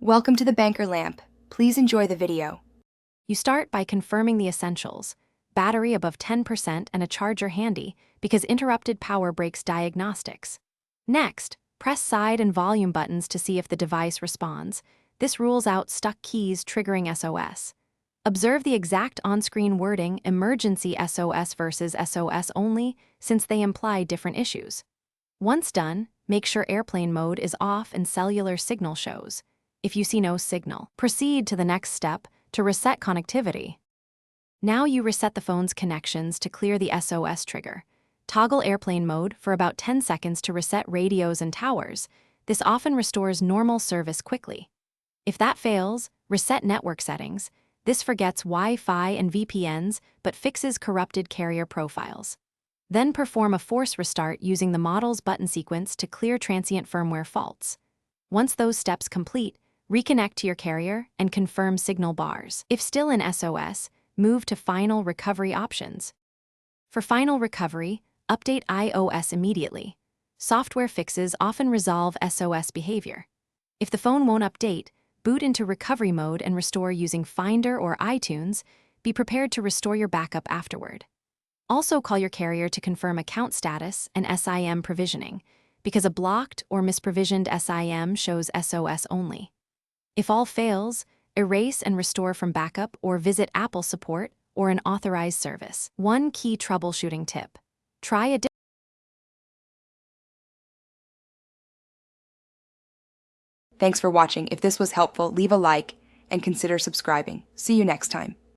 Welcome to the Banker Lamp. Please enjoy the video. You start by confirming the essentials: battery above 10% and a charger handy, because interrupted power breaks diagnostics. Next, press side and volume buttons to see if the device responds. This rules out stuck keys triggering SOS. Observe the exact on-screen wording emergency SOS versus SOS only, since they imply different issues. Once done, make sure airplane mode is off and cellular signal shows. If you see no signal, proceed to the next step to reset connectivity. Now you reset the phone's connections to clear the SOS trigger. Toggle airplane mode for about 10 seconds to reset radios and towers. This often restores normal service quickly. If that fails, reset network settings. This forgets Wi-Fi and VPNs but fixes corrupted carrier profiles. Then perform a force restart using the model's button sequence to clear transient firmware faults. Once those steps complete, reconnect to your carrier and confirm signal bars. If still in SOS, move to Final Recovery options. For final recovery, update iOS immediately. Software fixes often resolve SOS behavior. If the phone won't update, boot into recovery mode and restore using Finder or iTunes. Be prepared to restore your backup afterward. Also call your carrier to confirm account status and SIM provisioning, because a blocked or misprovisioned SIM shows SOS only. If all fails, erase and restore from backup or visit Apple support or an authorized service. One key troubleshooting tip: try a Thanks for watching. If this was helpful, leave a like and consider subscribing. See you next time.